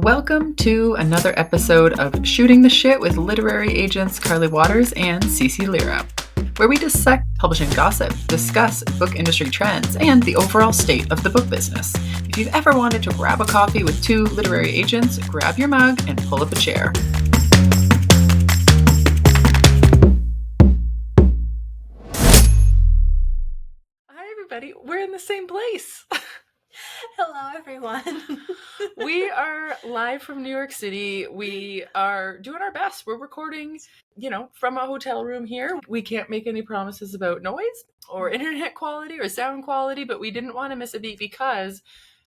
Welcome to another episode of Shooting the Shit with literary agents Carly Waters and CeCe Lyra, where we dissect publishing gossip, discuss book industry trends, and the overall state of the book business. If you've ever wanted to grab a coffee with two literary agents, grab your mug and pull up a chair. Hi, everybody. We're in the same place. Hello, everyone. We are live from New York City. We are doing our best. We're recording, from a hotel room here. We can't make any promises about noise or internet quality or sound quality, but we didn't want to miss a beat because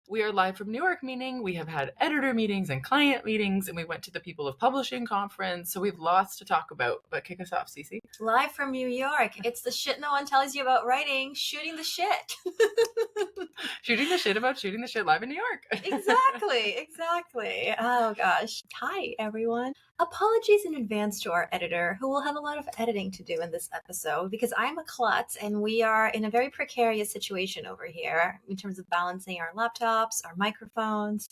we are live from New York, meaning we have had editor meetings and client meetings, and we went to the People of Publishing conference, so we have lots to talk about. But kick us off, CeCe. Live from New York. It's the shit no one tells you about writing, shooting the shit. Shooting the shit about shooting the shit live in New York. Exactly. Oh, gosh. Hi, everyone. Apologies in advance to our editor, who will have a lot of editing to do in this episode, because I'm a klutz, and we are in a very precarious situation over here in terms of balancing our laptops, our microphones.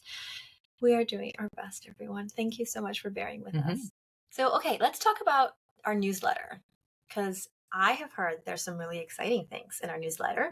We are doing our best, everyone. Thank you so much for bearing with us. So, okay, let's talk about our newsletter, because I have heard there's some really exciting things in our newsletter.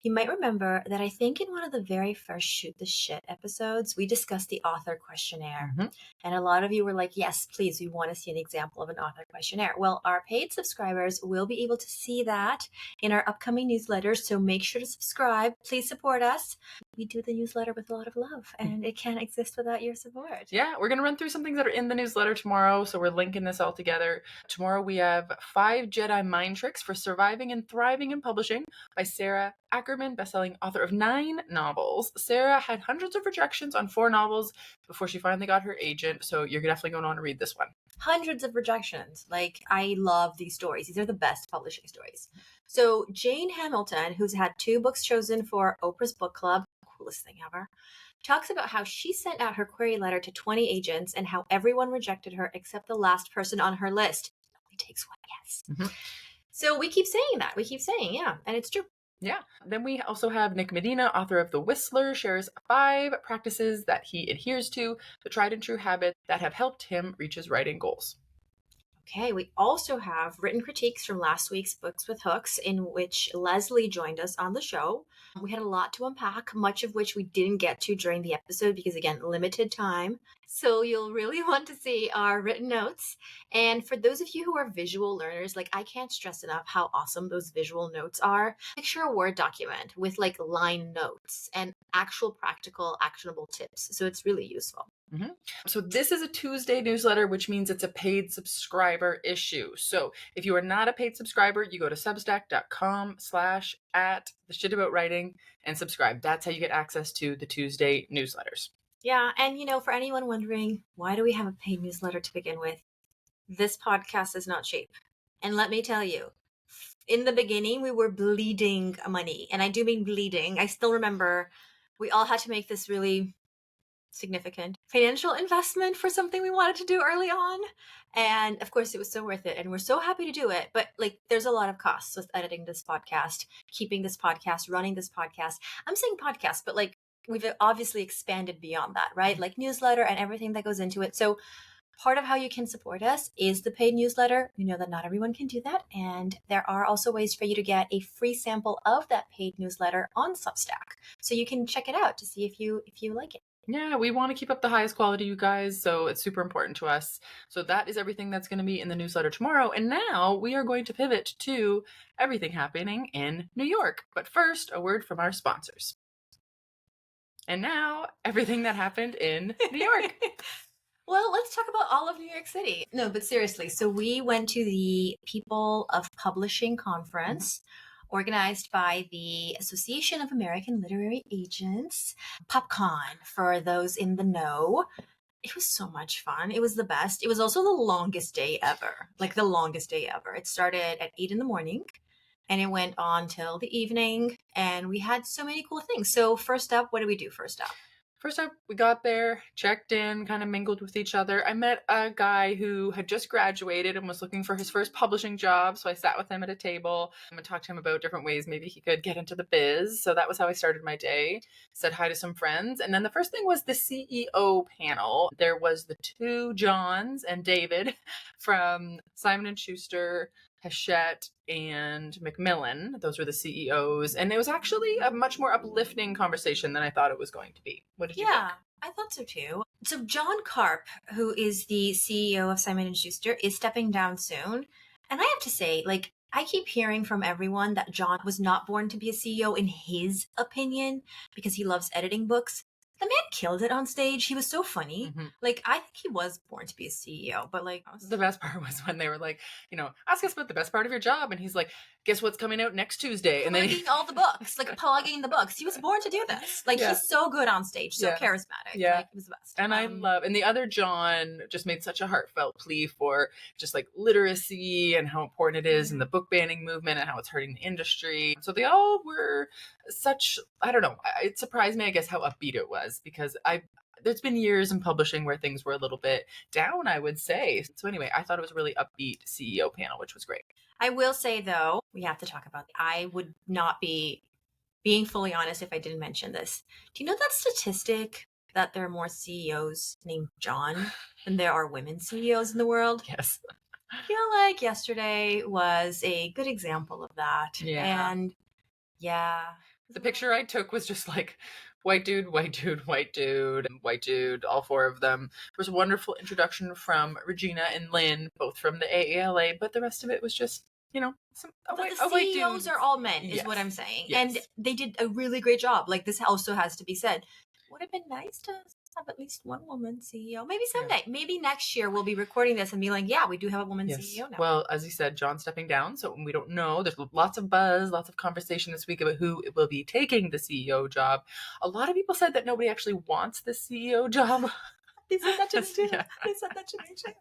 You might remember that I think in one of the very first Shoot the Shit episodes, we discussed the author questionnaire. And a lot of you were like, yes, please, we want to see an example of an author questionnaire. Well, our paid subscribers will be able to see that in our upcoming newsletters. So make sure to subscribe. Please support us. We do the newsletter with a lot of love, and it can't exist without your support. Yeah, we're going to run through some things that are in the newsletter tomorrow, so we're linking this all together. Tomorrow we have 5 Jedi Mind Tricks for Surviving and Thriving in Publishing by Sarah Ackerman, bestselling author of 9 novels. Sarah had hundreds of rejections on 4 novels before she finally got her agent, so you're definitely going to want to read this one. Hundreds of rejections. I love these stories. These are the best publishing stories. So Jane Hamilton, who's had 2 books chosen for Oprah's Book Club, coolest thing ever, talks about how she sent out her query letter to 20 agents and how everyone rejected her except the last person on her list. It only takes one yes. So we keep saying that. We keep saying, yeah, and it's true. Yeah. Then we also have Nick Medina, author of The Whistler, shares 5 practices that he adheres to, the tried and true habits that have helped him reach his writing goals. Okay, we also have written critiques from last week's Books with Hooks, in which Leslie joined us on the show. We had a lot to unpack, much of which we didn't get to during the episode because, again, limited time. So you'll really want to see our written notes. And for those of you who are visual learners, I can't stress enough how awesome those visual notes are. Picture a Word document with line notes and actual practical, actionable tips. So it's really useful. So this is a Tuesday newsletter, which means it's a paid subscriber issue. So if you are not a paid subscriber, you go to substack.com/@theshitaboutwriting and subscribe. That's how you get access to the Tuesday newsletters. Yeah. And, for anyone wondering, why do we have a paid newsletter to begin with? This podcast is not cheap. And let me tell you, in the beginning, we were bleeding money. And I do mean bleeding. I still remember we all had to make this really significant financial investment for something we wanted to do early on. And of course, it was so worth it. And we're so happy to do it. But there's a lot of costs with editing this podcast, keeping this podcast, running this podcast. I'm saying podcast, but we've obviously expanded beyond that, right? Newsletter and everything that goes into it. So part of how you can support us is the paid newsletter. We know that not everyone can do that. And there are also ways for you to get a free sample of that paid newsletter on Substack. So you can check it out to see if you like it. Yeah, we want to keep up the highest quality, you guys, so it's super important to us. So that is everything that's going to be in the newsletter tomorrow. And now we are going to pivot to everything happening in New York. But first, a word from our sponsors. And now, everything that happened in New York. Well, let's talk about all of New York City. No, but seriously. So we went to the People of Publishing conference, organized by the Association of American Literary Agents, PopCon, for those in the know. It was so much fun. It was the best. It was also the longest day ever. The longest day ever. It started at 8 a.m. and it went on till the evening. And we had so many cool things. So first up, what did we do first up? First up, we got there, checked in, kind of mingled with each other. I met a guy who had just graduated and was looking for his first publishing job. So I sat with him at a table and talked to him about different ways maybe he could get into the biz. So that was how I started my day. Said hi to some friends. And then the first thing was the CEO panel. There was the two Johns and David from Simon and Schuster, Hachette, and Macmillan. Those were the CEOs. And it was actually a much more uplifting conversation than I thought it was going to be. What did you think? Yeah, I thought so too. So John Karp, who is the CEO of Simon and Schuster, is stepping down soon. And I have to say, like, I keep hearing from everyone that John was not born to be a CEO in his opinion because he loves editing books. The man killed it on stage. He was so funny. Mhm. Like, I think he was born to be a CEO, but like, The best part was when they were like, ask us about the best part of your job. And he's like, guess what's coming out next Tuesday? And then plugging all the books, like plugging the books. He was born to do this. Like, Yeah. he's so good on stage, so Yeah. charismatic. Yeah. Like, he was the best. And and the other John just made such a heartfelt plea for just like literacy and how important it is in the book banning movement and how it's hurting the industry. So they all were I don't know, it surprised me, I guess, how upbeat it was because there's been years in publishing where things were a little bit down, I would say. So anyway, I thought it was a really upbeat CEO panel, which was great. I will say, though, we have to talk about, I would not be being fully honest if I didn't mention this. Do you know that statistic that there are more CEOs named John than there are women CEOs in the world? Yes. I feel like yesterday was a good example of that. Yeah. And yeah. The picture I took was just like white dude, white dude, white dude, and white dude, all four of them. There was a wonderful introduction from Regina and Lynn, both from the AALA, but the rest of it was just, the white CEOs dude. are all men, is Yes. what I'm saying. Yes. And they did a really great job. Like, this also has to be said. Would have been nice to have at least one woman CEO. Maybe someday. Yeah. Maybe next year we'll be recording this and be like, yeah, we do have a woman CEO now. Well, as you said, John's stepping down, so we don't know. There's lots of buzz, lots of conversation this week about who will be taking the CEO job. A lot of people said that nobody actually wants the CEO job. They said that to me too. Yeah. They said that to me too.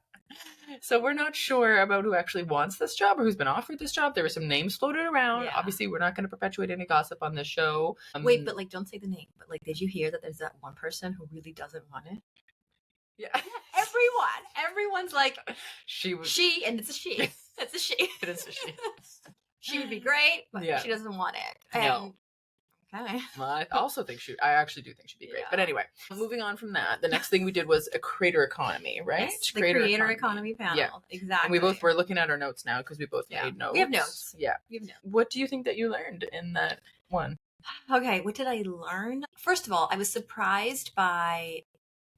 So we're not sure about who actually wants this job or who's been offered this job. There were some names floated around. Yeah. Obviously, we're not going to perpetuate any gossip on this show. Wait, but like, don't say the name. But like, did you hear that there's that one person who really doesn't want it? Yeah. Everyone's like, she, and it's a she. It's a she. It is a she. She would be great, but she doesn't want it. And no. Okay. Well, I actually do think she'd be great. Yeah. But anyway, moving on from that, the next thing we did was a creator economy, right? Yes, the creator economy panel. Yeah. Exactly. And we both were looking at our notes now because we both made notes. We have notes. Yeah. We have notes. What do you think that you learned in that one? Okay, what did I learn? First of all, I was surprised by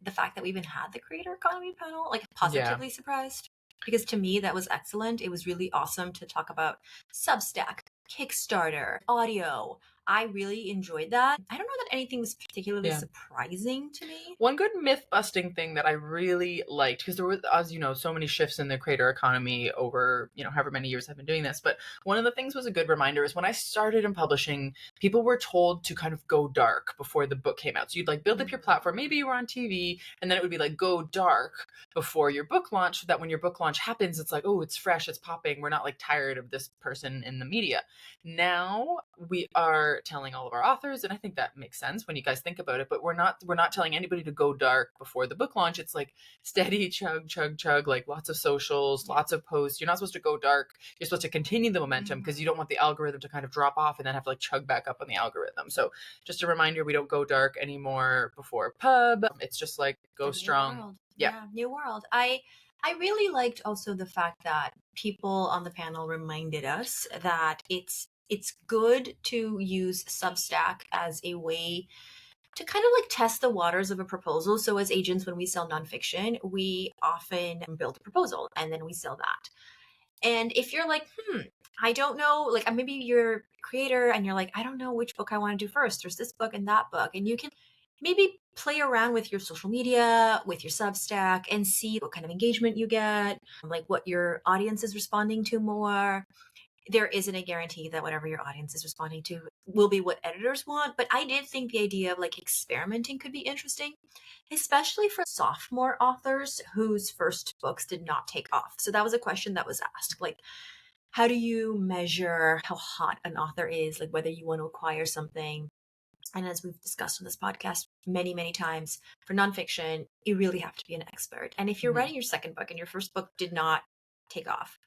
the fact that we even had the creator economy panel, like positively surprised. Because to me, that was excellent. It was really awesome to talk about Substack, Kickstarter, audio. I really enjoyed that. I don't know that anything was particularly surprising to me. One good myth-busting thing that I really liked, because there was, as you know, so many shifts in the creator economy over, however many years I've been doing this, but one of the things was a good reminder is when I started in publishing, people were told to kind of go dark before the book came out. So you'd like build up your platform, maybe you were on TV, and then it would be like go dark before your book launch, so that when your book launch happens, it's like, oh, it's fresh, it's popping, we're not like tired of this person in the media. Now we are telling all of our authors, and I think that makes sense when you guys think about it, but we're not telling anybody to go dark before the book launch. It's like steady chug, like lots of socials, lots of posts. You're not supposed to go dark. You're supposed to continue the momentum because you don't want the algorithm to kind of drop off and then have to like chug back up on the algorithm. So just a reminder, we don't go dark anymore before pub. It's just like go strong. Yeah, new world. I really liked also the fact that people on the panel reminded us that it's good to use Substack as a way to kind of like test the waters of a proposal. So as agents, when we sell nonfiction, we often build a proposal and then we sell that. And if you're like, I don't know, like maybe you're a creator and you're like, I don't know which book I want to do first. There's this book and that book. And you can maybe play around with your social media, with your Substack, and see what kind of engagement you get, like what your audience is responding to more. There isn't a guarantee that whatever your audience is responding to will be what editors want, but I did think the idea of like experimenting could be interesting, especially for sophomore authors whose first books did not take off. So that was a question that was asked, like, how do you measure how hot an author is, like whether you want to acquire something? And as we've discussed on this podcast many, many times, for nonfiction, you really have to be an expert. And if you're Mhm. writing your second book and your first book did not take off,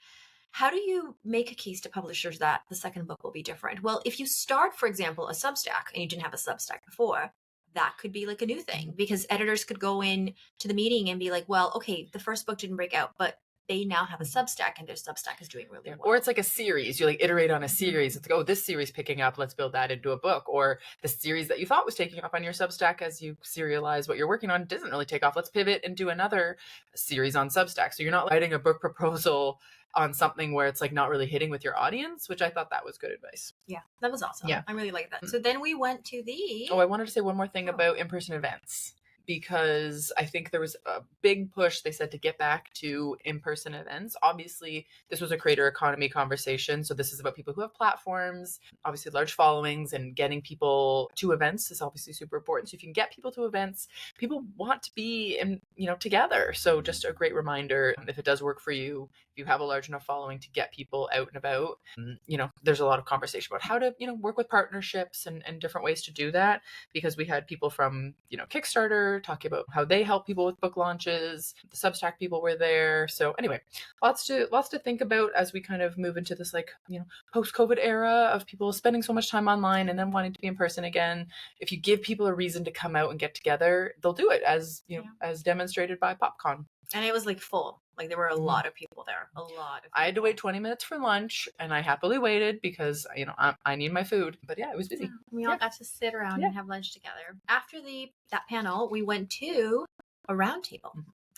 how do you make a case to publishers that the second book will be different? Well, if you start, for example, a Substack and you didn't have a Substack before, that could be like a new thing, because editors could go in to the meeting and be like, well, okay, the first book didn't break out, but they now have a Substack and their Substack is doing really well. Or it's like a series. You like iterate on a series. It's like, oh, this series picking up, let's build that into a book. Or the series that you thought was taking up on your Substack as you serialize what you're working on doesn't really take off. Let's pivot and do another series on Substack. So you're not writing a book proposal on something where it's like not really hitting with your audience, which I thought that was good advice. Yeah, that was awesome. Yeah. I really like that. So then we went to the... Oh, I wanted to say one more thing about in-person events, because I think there was a big push, they said, to get back to in-person events. Obviously, this was a creator economy conversation. So this is about people who have platforms, obviously large followings, and getting people to events is obviously super important. So if you can get people to events, people want to be together. So just a great reminder, if it does work for you, if you have a large enough following to get people out and about, there's a lot of conversation about how to, work with partnerships and different ways to do that, because we had people from, Kickstarter talking about how they help people with book launches. The Substack people were there. So anyway, lots to think about as we kind of move into this post-COVID era of people spending so much time online and then wanting to be in person again. If you give people a reason to come out and get together, they'll do it, as as demonstrated by PopCon. And it was like full. Like there were a lot of people there. A lot of people. I had to wait 20 minutes for lunch, and I happily waited because I need my food. But yeah, it was busy. Yeah, we all got to sit around and have lunch together. After that panel, we went to a round table.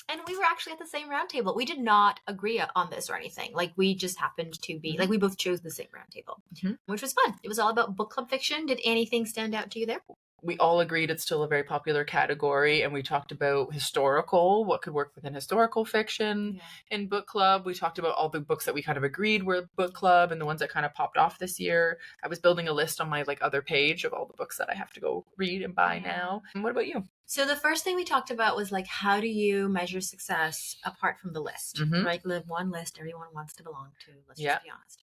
And we were actually at the same round table. We did not agree on this or anything. Like we just happened to be like we both chose the same round table, which was fun. It was all about book club fiction. Did anything stand out to you there? We all agreed it's still a very popular category, and we talked about what could work within historical fiction in book club. We talked about all the books that we kind of agreed were book club and the ones that kind of popped off this year. I was building a list on my other page of all the books that I have to go read and buy now. And what about you? So the first thing we talked about was how do you measure success apart from the list, right? Live one list everyone wants to belong to. Let's just be honest.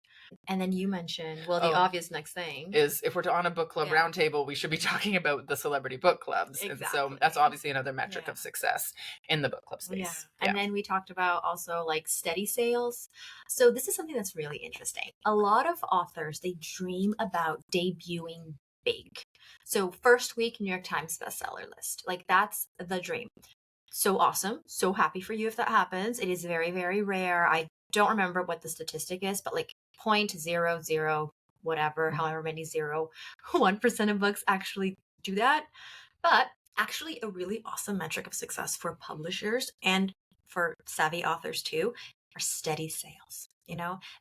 And then you mentioned, the obvious next thing is, if we're on a book club roundtable, we should be talking about the celebrity book clubs. Exactly. And so that's obviously another metric of success in the book club space. Yeah. And then we talked about also steady sales. So this is something that's really interesting. A lot of authors, they dream about debuting big. So first week New York Times bestseller list, that's the dream. So awesome. So happy for you if that happens. It is very, very rare. I don't remember what the statistic is, but 0.00 whatever, however many 1% of books actually do that. But actually a really awesome metric of success for publishers and for savvy authors too are steady sales.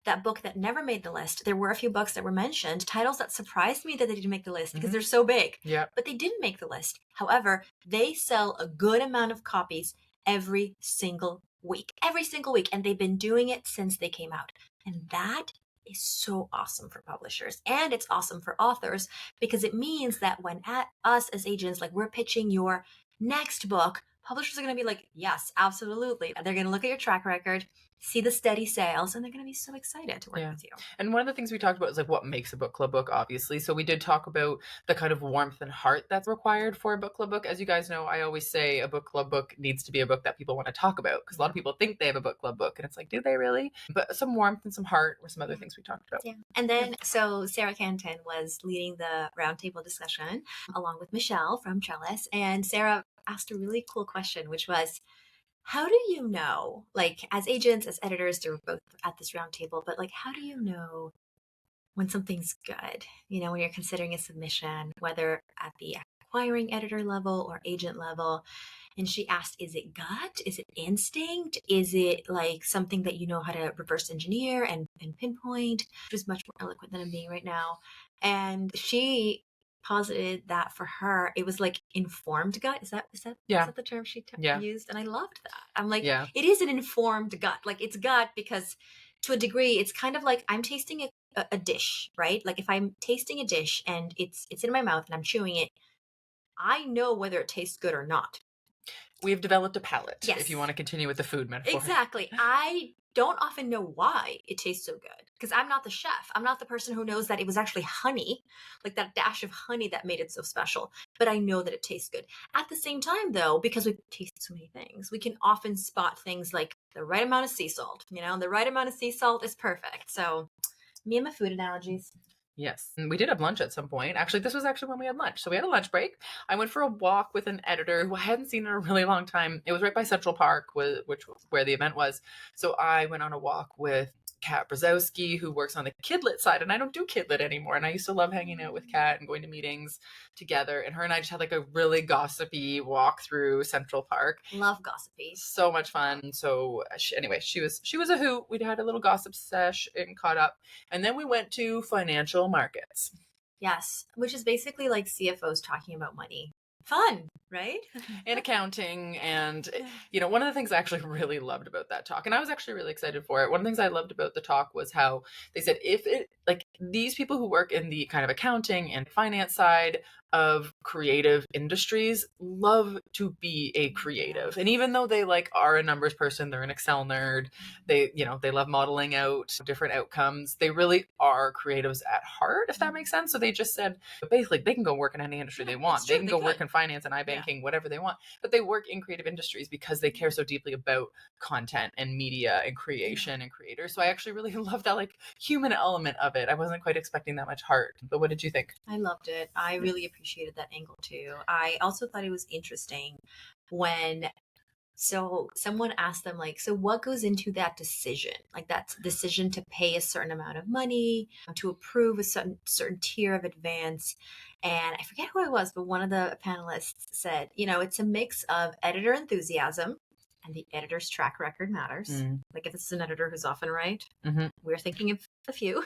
That book that never made the list, there were a few books that were mentioned, titles that surprised me that they didn't make the list because they're so big. Yeah. But they didn't make the list. However, they sell a good amount of copies every single week. And they've been doing it since they came out. And that is so awesome for publishers. And it's awesome for authors because it means that when us as agents, we're pitching your next book, publishers are going to be like, yes, absolutely. They're going to look at your track record, see the steady sales, and they're going to be so excited to work with you. And one of the things we talked about is what makes a book club book, obviously. So we did talk about the kind of warmth and heart that's required for a book club book. As you guys know, I always say a book club book needs to be a book that people want to talk about, because a lot of people think they have a book club book and it's do they really? But some warmth and some heart were some other things we talked about. Yeah. And then, so Sarah Canton was leading the roundtable discussion along with Michelle from Trellis. And Sarah asked a really cool question, which was, how do you know, as agents, as editors, they're both at this round table, but how do you know when something's good? When you're considering a submission, whether at the acquiring editor level or agent level. And she asked, is it gut? Is it instinct? Is it something that you know how to reverse engineer and pinpoint? She was much more eloquent than I'm being right now. And she posited that for her, it was informed gut. Is that the term she used? And I loved that. I'm it is an informed gut. It's gut because to a degree, it's kind of I'm tasting a dish, right? If I'm tasting a dish and it's in my mouth and I'm chewing it, I know whether it tastes good or not. We've developed a palate, Yes. if you want to continue with the food metaphor. Exactly. I don't often know why it tastes so good because I'm not the chef. I'm not the person who knows that it was actually honey, like that dash of honey that made it so special. But I know that it tastes good. At the same time, though, because we taste so many things, we can often spot things like the right amount of sea salt. The right amount of sea salt is perfect. So, me and my food analogies. Yes. And we did have lunch at some point. Actually, this was actually when we had lunch. So we had a lunch break. I went for a walk with an editor who I hadn't seen in a really long time. It was right by Central Park, where the event was. So I went on a walk with Kat Brzezowski, who works on the Kidlit side, and I don't do Kidlit anymore. And I used to love hanging out with Kat and going to meetings together. And her and I just had like a really gossipy walk through Central Park. Love gossipy. So much fun. So anyway, she was a hoot. We'd had a little gossip sesh and caught up, and then we went to financial markets. Yes, which is basically like CFOs talking about money. Fun, right? And accounting. And, one of the things I actually really loved about that talk, and I was actually really excited for it. One of the things I loved about the talk was how they said, these people who work in the kind of accounting and finance side of creative industries love to be a creative. And even though they are a numbers person, they're an Excel nerd, they love modeling out different outcomes. They really are creatives at heart, if that makes sense. So they just said, basically, they can go work in any industry they want. They can go work in finance and iBanking, whatever they want. But they work in creative industries because they care so deeply about content and media and creation and creators. So I actually really love that human element of it. I wasn't quite expecting that much heart. But what did you think? I loved it. I really appreciated that angle too. I also thought it was interesting when someone asked them so what goes into that decision? Like that decision to pay a certain amount of money, to approve a certain tier of advance. And I forget who it was, but one of the panelists said, it's a mix of editor enthusiasm, and the editor's track record matters. Like if it's an editor who's often right, we're thinking of a few.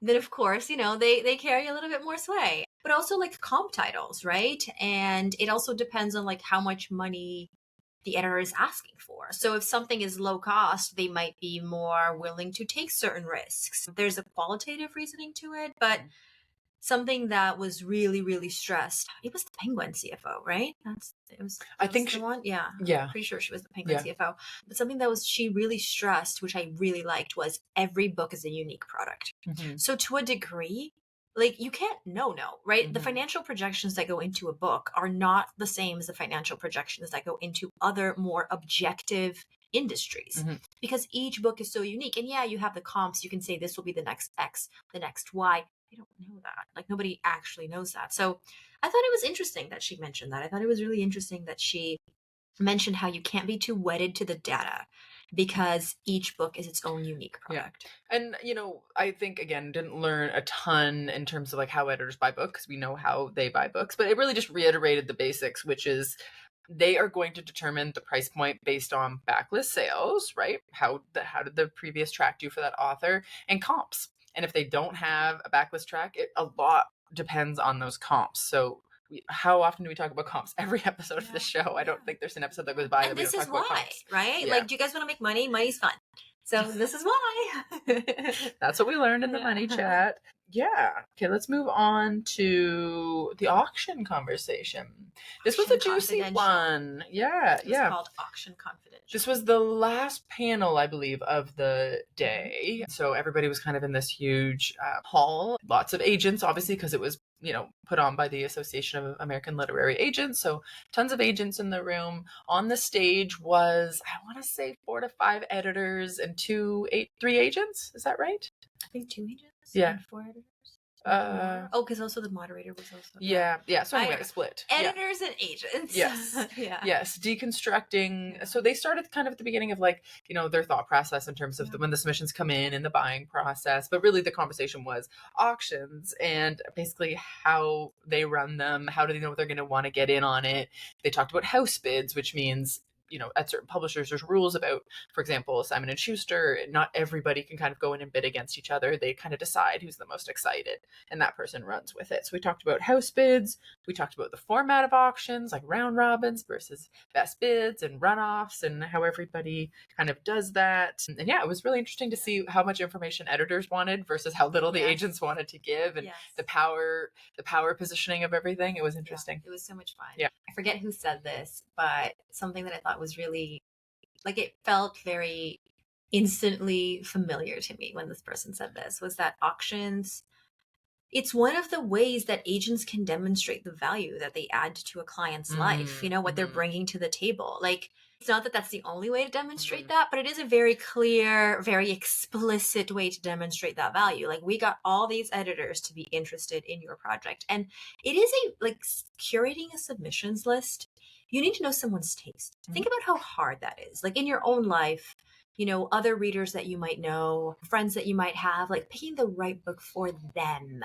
Then of course, they carry a little bit more sway. But also comp titles, right? And it also depends on how much money the editor is asking for. So if something is low cost, they might be more willing to take certain risks. There's a qualitative reasoning to it, but something that was really, really stressed. It was the Penguin CFO, right? I think the one. Yeah. I'm pretty sure she was the Penguin CFO. But something that she really stressed, which I really liked, was every book is a unique product. So to a degree, you can't no, right? The financial projections that go into a book are not the same as the financial projections that go into other more objective industries, because each book is so unique. And you have the comps. You can say this will be the next X, the next Y. I don't know that. Nobody actually knows that. So I thought it was interesting that she mentioned that. I thought it was really interesting that she mentioned how you can't be too wedded to the data because each book is its own unique product. Yeah. And, I think, again, didn't learn a ton in terms of how editors buy books, because we know how they buy books, but it really just reiterated the basics, which is they are going to determine the price point based on backlist sales, right? How did the previous track do for that author, and comps. And if they don't have a backlist track, a lot depends on those comps. So how often do we talk about comps? Every episode of this show. I don't think there's an episode that goes by that we don't talk about comps. Right? Yeah. Do you guys want to make money? Money's fun. So this is why. That's what we learned in the money chat. Yeah. Okay, let's move on to the auction conversation. This was a juicy one. Yeah. It's called Auction Confidential. This was the last panel, I believe, of the day. So everybody was kind of in this huge hall. Lots of agents, obviously, because it was, put on by the Association of American Literary Agents. So tons of agents in the room. On the stage was, I want to say 4 to 5 editors and 3 agents. Is that right? I think 2 agents. Yeah. And 4 editors. Because also the moderator was also. Yeah. So anyway, split. Editors and agents. Yes. Yes. Deconstructing. So they started kind of at the beginning of their thought process in terms of when the submissions come in and the buying process. But really the conversation was auctions and basically how they run them. How do they know if they're going to want to get in on it? They talked about house bids, which means at certain publishers, there's rules about, for example, Simon and Schuster, not everybody can kind of go in and bid against each other. They kind of decide who's the most excited, and that person runs with it. So we talked about house bids. We talked about the format of auctions, like round robins versus best bids and runoffs, and how everybody kind of does that. And yeah, it was really interesting to see how much information editors wanted versus how little the agents wanted to give, and the power positioning of everything. It was interesting. It was so much fun. Yeah. I forget who said this, but something that I thought was really, like, it felt very instantly familiar to me when this person said this, was that auctions, it's one of the ways that agents can demonstrate the value that they add to a client's life, what they're bringing to the table. Like, it's not that that's the only way to demonstrate that, but it is a very clear, very explicit way to demonstrate that value. Like, we got all these editors to be interested in your project. And it is curating a submissions list. You need to know someone's taste. Think about how hard that is. Like, in your own life, other readers that you might know, friends that you might have, like picking the right book for them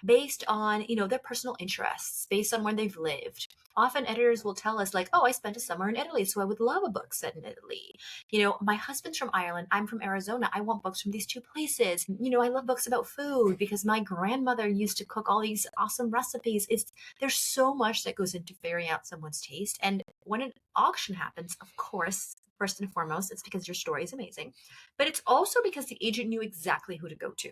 based on, their personal interests, based on where they've lived. Often editors will tell us like, oh, I spent a summer in Italy, so I would love a book set in Italy. My husband's from Ireland. I'm from Arizona. I want books from these two places. I love books about food because my grandmother used to cook all these awesome recipes. There's so much that goes into figuring out someone's taste. And when an auction happens, of course, first and foremost, it's because your story is amazing, but it's also because the agent knew exactly who to go to.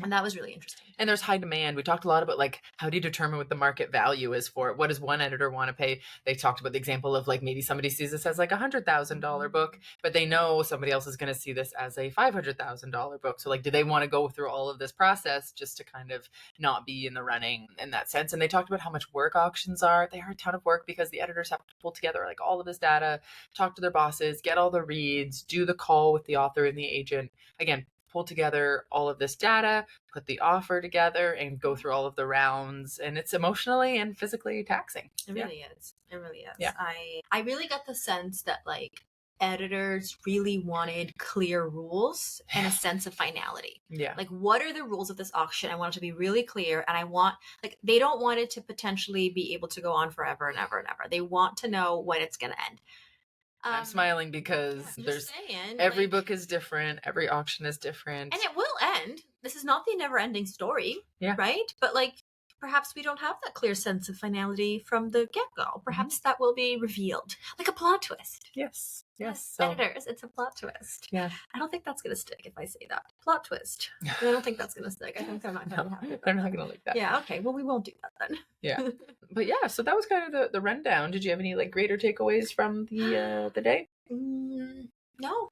And that was really interesting. And there's high demand. We talked a lot about like, how do you determine what the market value is for it? What does one editor want to pay? They talked about the example of like, maybe somebody sees this as like $100,000 book, but they know somebody else is going to see this as a $500,000 book. So like, do they want to go through all of this process just to kind of not be in the running in that sense? And they talked about how much work auctions are. They are a ton of work because the editors have to pull together like all of this data, talk to their bosses, get all the reads, do the call with the author and the agent. Again, pull together all of this data, put the offer together, and go through all of the rounds. And it's emotionally and physically taxing. It really is. It really is. Yeah. I really got the sense that like editors really wanted clear rules and a sense of finality. Yeah. Like, what are the rules of this auction? I want it to be really clear. And I want, like, they don't want it to potentially be able to go on forever and ever and ever. They want to know when it's going to end. I'm smiling because every book is different. Every auction is different. And it will end. This is not the never ending story. Yeah. Right? But like, perhaps we don't have that clear sense of finality from the get-go. Perhaps that will be revealed. Like a plot twist. Yes. So, editors, it's a plot twist. Yeah. I don't think that's going to stick if I say that. Plot twist. I don't think that's going to stick. I think they're not going to have it. They're not going to like that. Yeah, okay. Well, we won't do that then. Yeah. But yeah, so that was kind of the rundown. Did you have any like greater takeaways from the day? No,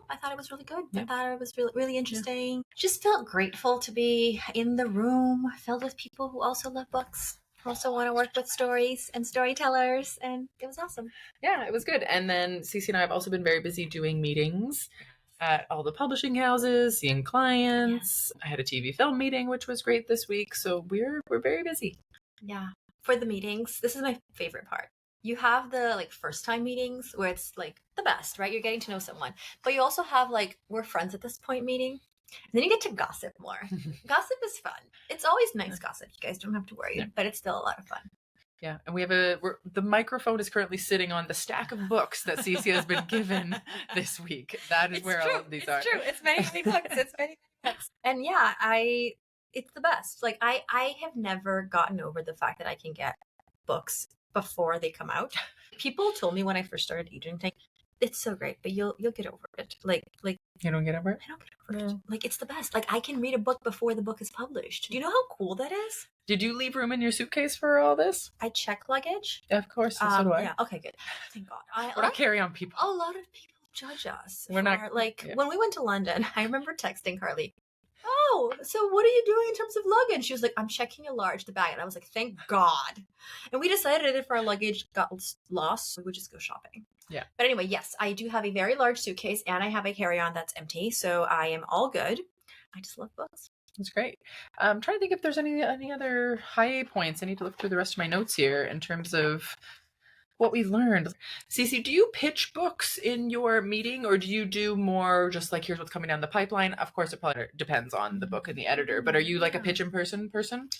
I thought it was really good. Yeah. I thought it was really, really interesting. Yeah. Just felt grateful to be in the room filled with people who also love books. Also want to work with stories and storytellers, and it was awesome. Yeah, it was good. And then CeCe and I have also been very busy doing meetings at all the publishing houses, seeing clients. Yeah. I had a TV film meeting, which was great this week. So we're very busy. Yeah. For the meetings, this is my favorite part. You have the like first time meetings where it's like the best, right? You're getting to know someone, but you also have like, we're friends at this point meeting. And then you get to gossip more. Gossip is fun. It's always nice gossip. You guys don't have to worry, but it's still a lot of fun. Yeah, and we have the microphone is currently sitting on the stack of books that CeCe has been given this week. That is where all of these are. It's true. It's many books. It's many books. And yeah, it's the best. Like I have never gotten over the fact that I can get books before they come out. People told me when I first started agenting, it's so great, but you'll get over it. Like you don't get over it? I don't get over it. Like, it's the best. Like, I can read a book before the book is published. Do you know how cool that is? Did you leave room in your suitcase for all this? I check luggage. Yeah, of course. So do I. Yeah. Okay, good. Thank God. We're not carry-on people. A lot of people judge us. We're not. Like, when we went to London, I remember texting Carly, oh, so what are you doing in terms of luggage? She was like, I'm checking a large, the bag. And I was like, thank God. And we decided if our luggage got lost, we would just go shopping. Yeah. But anyway, yes, I do have a very large suitcase and I have a carry-on that's empty. So I am all good. I just love books. That's great. I'm trying to think if there's any other high points. I need to look through the rest of my notes here in terms of what we learned. CeCe, do you pitch books in your meeting, or do you do more just like, here's what's coming down the pipeline? Of course, it probably depends on the book and the editor, but are you like a pitch in person?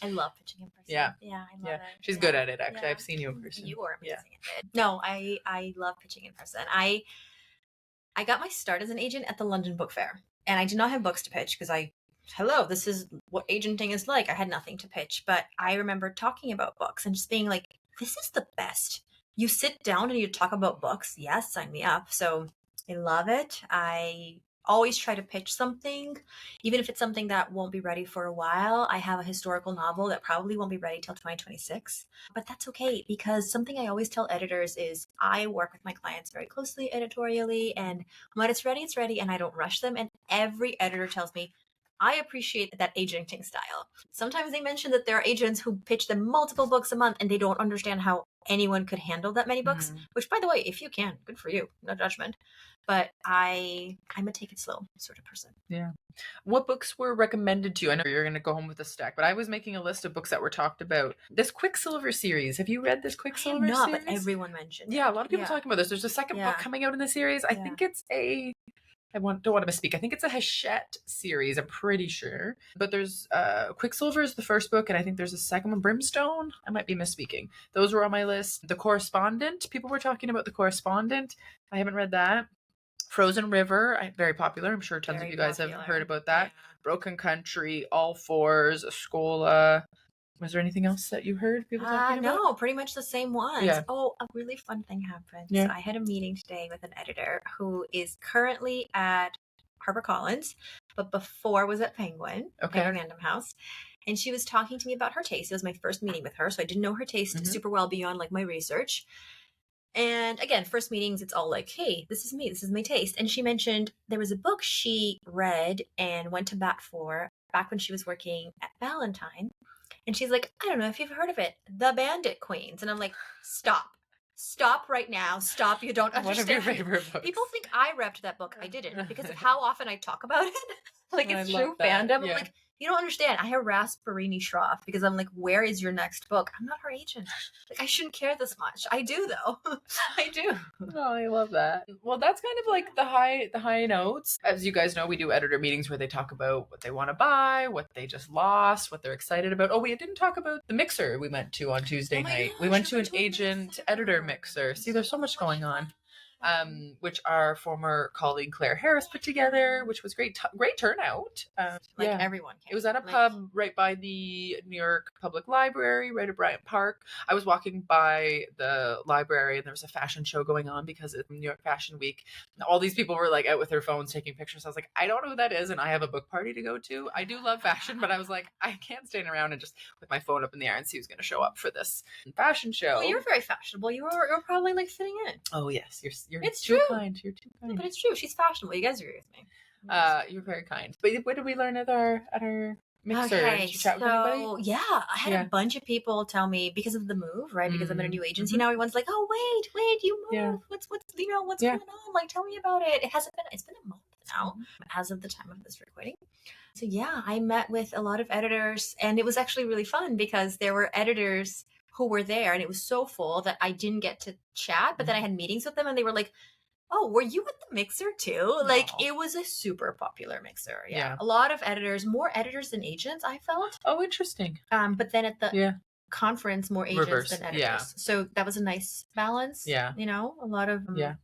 I love pitching in person. Yeah. Yeah, I love Yeah. it. She's good at it, actually. I've seen you in person. You are amazing at it. No, I love pitching in person. I got my start as an agent at the London Book Fair, and I did not have books to pitch because this is what agenting is like. I had nothing to pitch, but I remember talking about books and just being like, this is the best. You sit down and you talk about books. Yes, sign me up. So I love it. I always try to pitch something, even if it's something that won't be ready for a while. I have a historical novel that probably won't be ready till 2026, but that's okay, because something I always tell editors is I work with my clients very closely editorially, and when it's ready, and I don't rush them. And every editor tells me, I appreciate that agenting style. Sometimes they mention that there are agents who pitch them multiple books a month and they don't understand how anyone could handle that many books, which, by the way, if you can, good for you, no judgment. But I'm a take it slow sort of person. Yeah. What books were recommended to you? I know you're going to go home with a stack, but I was making a list of books that were talked about. This Quicksilver series. Have you read this Quicksilver series? But everyone mentioned it. Yeah, a lot of people talking about this. There's a second book coming out in the series. I think it's don't want to misspeak. I think it's a Hachette series, I'm pretty sure. But there's Quicksilver is the first book, and I think there's a second one, Brimstone. I might be misspeaking. Those were on my list. The Correspondent. People were talking about The Correspondent. I haven't read that. Frozen River, very popular. I'm sure tons of you guys have heard about that. Yeah. Broken Country, All Fours, Escola. Was there anything else that you heard people talking about? No, pretty much the same ones. Yeah. Oh, a really fun thing happened. Yeah. So I had a meeting today with an editor who is currently at HarperCollins, but before was at Penguin, Random House. And she was talking to me about her taste. It was my first meeting with her, so I didn't know her taste super well beyond like my research. And again, first meetings, it's all like, hey, this is me, this is my taste. And she mentioned there was a book she read and went to bat for back when she was working at Valentine. And she's like, I don't know if you've heard of it, The Bandit Queens. And I'm like, stop right now. Stop. You don't understand. One of your favorite books. People think I repped that book. I didn't, because of how often I talk about it. Like, it's true fandom. Yeah. I'm like, you don't understand. I harassed Barini Shroff because I'm like, where is your next book? I'm not her agent. Like, I shouldn't care this much. I do, though. I do. Oh, I love that. Well, that's kind of like the high notes. As you guys know, we do editor meetings where they talk about what they want to buy, what they just lost, what they're excited about. Oh, we didn't talk about the mixer we went to on Tuesday night. We went to an agent editor mixer. See, there's so much going on. Which our former colleague Claire Harris put together, which was great turnout. Everyone came. It was at a pub right by the New York Public Library, right at Bryant Park. I was walking by the library and there was a fashion show going on because it's New York Fashion Week. All these people were like out with their phones taking pictures. I was like, I don't know who that is, and I have a book party to go to. I do love fashion, but I was like, I can't stand around and just with my phone up in the air and see who's going to show up for this fashion show. Well, you're very fashionable. You're probably like fitting in. Oh yes, you're it's too true. kind. You're too kind. But it's true. She's fashionable. You guys agree with me. You're very kind. But what did we learn at our mixer? Okay, did you chat with anybody? Yeah, I had a bunch of people tell me because of the move, right? Because I'm in a new agency now. Everyone's like, "Oh, wait, you moved. Yeah. What's going on? Like, tell me about it." It's been a month now, as of the time of this recording. So yeah, I met with a lot of editors, and it was actually really fun because there were editors who were there, and it was so full that I didn't get to chat. But then I had meetings with them, and they were like, "Oh, were you at the mixer too?" No. Like, it was a super popular mixer. Yeah. A lot of editors, more editors than agents, I felt. Oh, interesting. But then at the conference, more agents than editors. Yeah. So that was a nice balance. Yeah. You know, a lot of Yeah.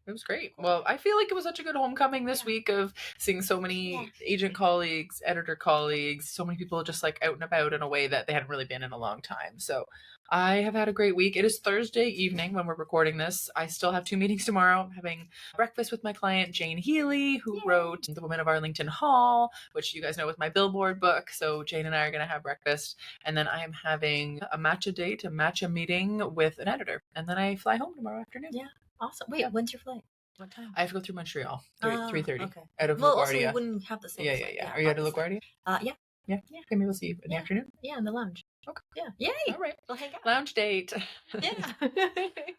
It was great. Well, I feel like it was such a good homecoming this week of seeing so many agent colleagues, editor colleagues, so many people just like out and about in a way that they hadn't really been in a long time. So I have had a great week. It is Thursday evening when we're recording this. I still have 2 meetings tomorrow. I'm having breakfast with my client, Jane Healy, who wrote The Women of Arlington Hall, which you guys know was my Billboard book. So Jane and I are going to have breakfast. And then I am having a matcha meeting with an editor. And then I fly home tomorrow afternoon. Yeah. Awesome. Wait, when's your flight? What time? I have to go through Montreal. 3:30. Okay. Out of LaGuardia. LaGuardia. Also, we wouldn't have the same flight. Yeah. Are you out of LaGuardia? Yeah. Yeah. Yeah. Okay, maybe we'll see you in the Yeah. afternoon. Yeah, in the lounge. Okay. Yeah. Yay! All right. We'll hang out. Lounge date. Yeah.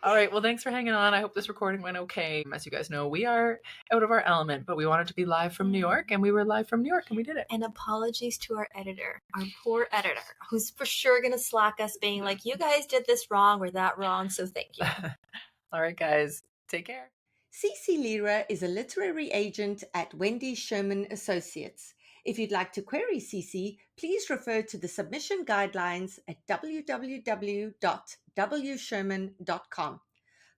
All right. Well, thanks for hanging on. I hope this recording went okay. As you guys know, we are out of our element, but we wanted to be live from New York, and we were live from New York, and we did it. And apologies to our editor, our poor editor, who's for sure going to slack us being like, you guys did this wrong or that wrong, so thank you. All right, guys. Take care. CeCe Lira is a literary agent at Wendy Sherman Associates. If you'd like to query CeCe, please refer to the submission guidelines at www.wsherman.com.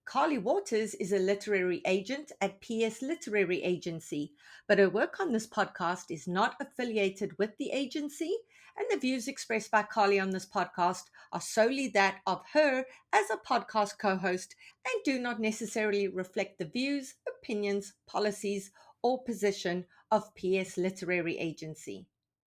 Carly Waters is a literary agent at PS Literary Agency, but her work on this podcast is not affiliated with the agency, and the views expressed by Carly on this podcast are solely that of her as a podcast co-host and do not necessarily reflect the views, opinions, policies, or position of PS Literary Agency.